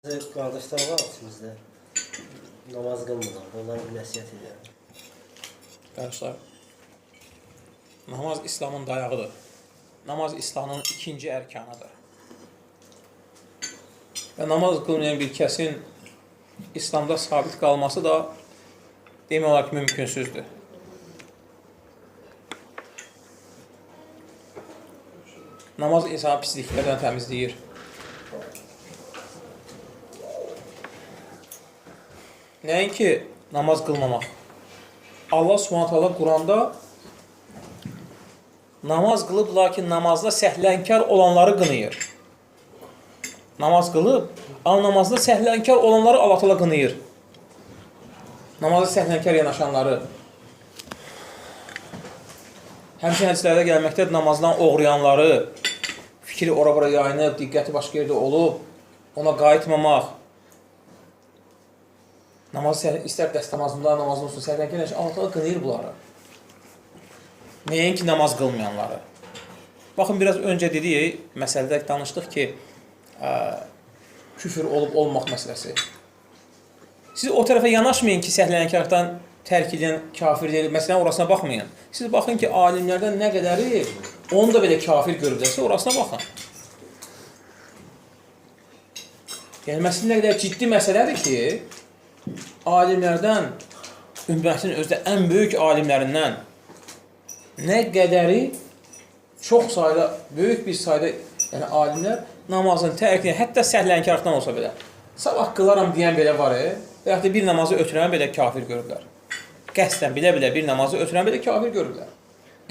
Qardaşlar var içimizdə namaz qılmırlar, onlara bir nəsiyyət edirəm. Qardaşlar, namaz İslamın dayağıdır. Namaz İslamın ikinci ərkanıdır. Və namaz qılmayan bir kəsin İslamda sabit qalması da demək olar ki, mümkünsüzdür. Namaz insanı pisliklərdən təmizləyir. Nəinki namaz qılmamaq. Allah Subhanahu Quranda namaz qılıb, lakin namazda səhlənkar olanları qınayır. Namaz qılıb, amma namazda səhlənkar olanları Allah Teala qınayır. Namazda səhlənkar yanaşanları. Həmçinin hədislərdə gəlməkdədir, namazdan oğrayanları, fikri ora-bura yayınıb, diqqəti başqa yerdə olub, ona qayıtmamaq. Namazı istər dəst namazında, namazın olsun, səhlənkar yanaşan, Allah Teala qınayır bunları. Nəyin ki, namaz qılmayanları. Baxın, biraz öncə dedik, məsələdə danışdıq ki, küfür olub-olmaq məsələsi. Siz o tərəfə yanaşmayın ki, səhlənkarlıqdan tərk edən kafir deyil, məsələn, orasına baxmayın. Siz baxın ki, alimlərdən nə qədəri onu da belə kafir görüblərsə, orasına baxın. Yəni, məsələn, nə qədər ciddi məsələdir ki, alimlərdən, ümmətin özdə ən böyük alimlərindən nə qədəri çox sayda, böyük bir sayda yəni alimlər namazın tərkini, hətta səhlənkarlıqdan olsa belə, sabah qılaram deyən belə var, və yaxud da bir namazı ötürən belə kafir görürlər. Qəsdən bilə-bilə bir namazı ötürən belə kafir görürlər.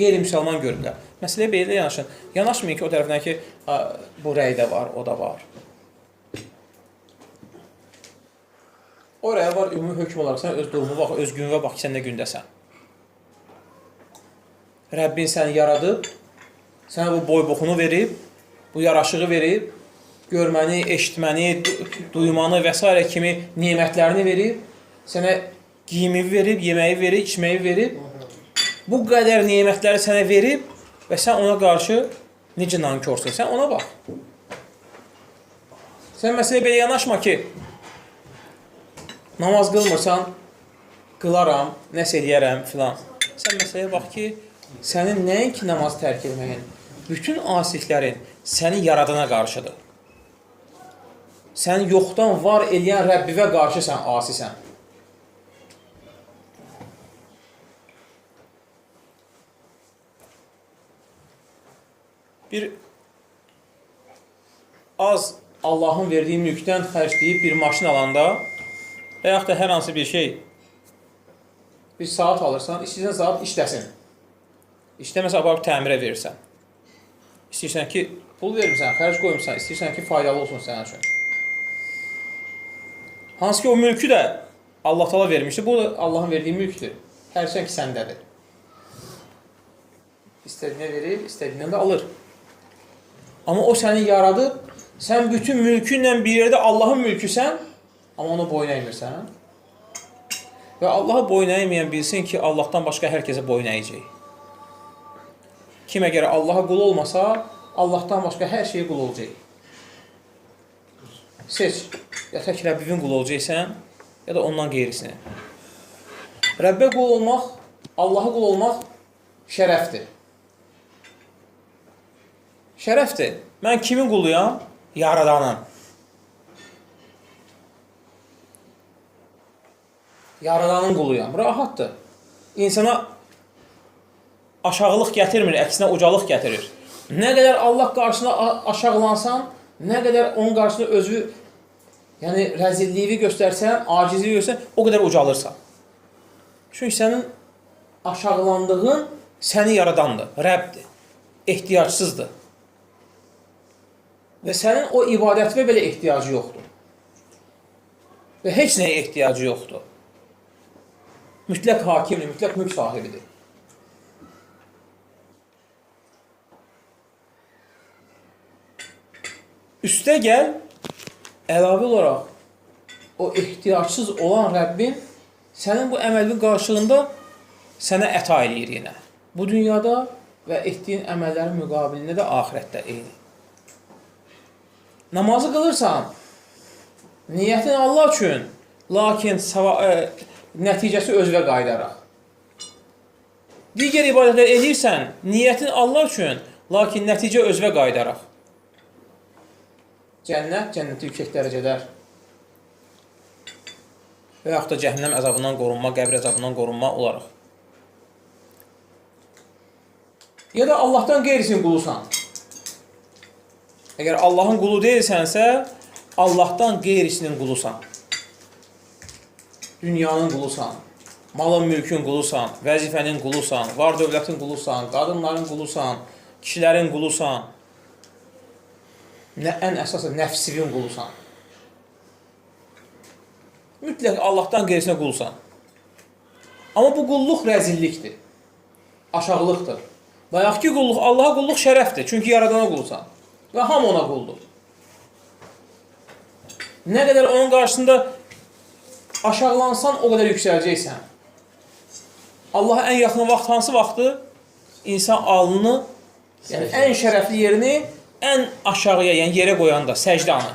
Qeyri-müsəlman görürlər. Məsələyə belə yanaşın. Yanaşmayın ki, o tərəfindən ki, bu rəydə var, o da var. Oraya var, ümumi hökm olaraq sən öz durumu bax, öz gününə bax ki, sən nə gündəsən. Rəbbin səni yaradıb, sənə bu boy-buxunu verib, bu yaraşığı verib, görməni, eşitməni, duymanı və s. kimi nemətlərini verib, sənə giyimi verib, yeməyi verib, içməyi verib, bu qədər nemətləri sənə verib və sən ona qarşı necə nankorsun, sən ona bax. Sən məsələyə belə yanaşma ki, namaz qılmırsan, qılaram, nəsə eləyərəm filan. Sən məsələyə bax ki, sənin nəinki namaz tərk etməyin, bütün asiliklərin səni yaradana qarşıdır. Sən yoxdan var eləyən Rəbbivə qarşı sən asisən. Bir az Allahın verdiyi mülkdən xərcləyib bir maşın alanda və yaxud da hər hansı bir şey, bir saat alırsan, istəyirsən saat işləsin. İşləməsə, aparıb təmirə verirsən. İstəyirsən ki, pul verirsən, xərc qoymuşsan, istəyirsən ki, faydalı olsun sənin üçün. Hansı ki, o mülkü də Allah Teala vermişdir, bu da Allahın verdiyi mülkdür. Hərçən ki, səndədir. İstədiyinə verir, istədiyindən də alır. Amma o səni yaradıb, sən bütün mülkünlə bir yerdə Allahın mülküsən, amma ona boyun əymirsən. Və Allaha boyun əyməyən bilsin ki, Allahdan başqa hər kəsə boyun əyəcək. Kim əgər Allaha qul olmasa, Allahdan başqa hər şeyə qul olacaq. Seç, ya tək Rəbbivin qul olacaqsən, ya da ondan qeyrisini. Rəbbə qul olmaq, Allaha qul olmaq şərəfdir. Şərəfdir. Mən kimin quluyam? Yaradanın. Yaradanın quluyam. Rahatdır. İnsana aşağılıq gətirmir, əksinə ucalıq gətirir. Nə qədər Allah qarşısında aşağılansan, nə qədər onun qarşısında özü, yəni rəzilliyi göstərsən, acizliyi göstərsən, o qədər ucalırsan. Çünki sənin aşağılandığın səni yaradandır, Rəbbdir, ehtiyacsızdır. Və sənin o ibadətinə belə ehtiyacı yoxdur. Və heç nəyə ehtiyacı yoxdur. Mütləq hakimdir, mütləq mülk sahibidir. Üstə gəl, əlavə olaraq o ehtiyacsız olan Rəbbin sənin bu əməlin qarşılığında sənə əta eləyir yenə. Bu dünyada və etdiyin əməllərin müqabilində də axirətdə eyni. Namazı qılırsan, Niyyətin Allah üçün, lakin nəticəsi özünə qayıdaraq. Digər ibadətlər edirsən, niyyətin Allah üçün, lakin nəticə özünə qayıdaraq. Cənnəti yüksək dərəcələr və yaxud da cəhənnəm əzabından qorunma, qəbr əzabından qorunma olaraq. Ya da Allahdan qeyrisinin qulusan. Əgər Allahın qulu deyilsənsə, Allahdan qeyrisinin qulusan. Dünyanın qulusan, malın mülkün qulusan, vəzifənin qulusan, var dövlətin qulusan, qadınların qulusan, kişilərin qulusan, ən əsası nəfsivin qulusan. Mütləq Allahdan qeyrisinə qulusan. Amma bu qulluq rəzillikdir, aşağılıqdır. Bayaqki qulluq, Allaha qulluq şərəfdir, çünki yaradana qulusan və hamı ona quldur. Nə qədər onun qarşısında aşağılansan, o qədər yüksələcəksən. Allaha ən yaxın vaxt hansı vaxtı? İnsan alnını, yəni ən şərəfli yerini ən aşağıya, yəni yerə qoyanda, səcdə anı.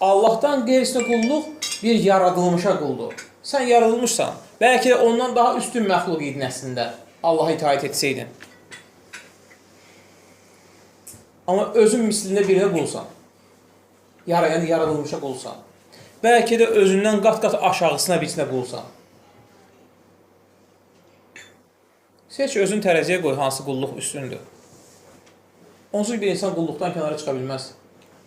Allahdan qeyrisinə qulluq bir yaradılmışa quldur. Sən yaradılmışsan, bəlkə də ondan daha üstün məxluq idin əslində, Allaha itaət etsəydin. Amma özün mislində birinə qulsan, yəni yaradılmışa qulsan. Bəlkə də özündən qat-qat aşağısına birinə qulsan. Seç özün tərəziyə qoy, hansı qulluq üstündür. Onsuz bir insan qulluqdan kənara çıxa bilməz.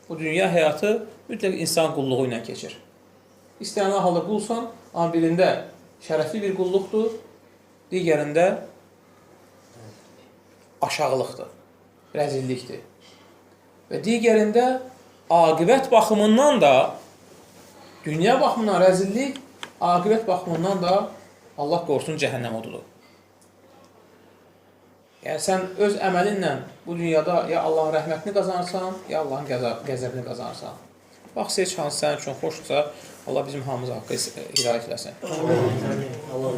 Bu dünya həyatı mütləq insan qulluğu ilə keçir. İstənilən halda qulsan, amma birində şərəfli bir qulluqdur, digərində aşağılıqdır, rəzillikdir. Və digərində aqibət baxımından da, dünya baxımından rəzillik, aqibət baxımından da Allah qorusun cəhənnəm odudur. Yəni, sən öz əməlinlə bu dünyada ya Allahın rəhmətini qazanırsan, ya Allahın qəzəbini qazanırsan. Bax, seç hansı sənin üçün xoşdursa, Allah bizim hamımız haqqı hidayət eləsin. Allah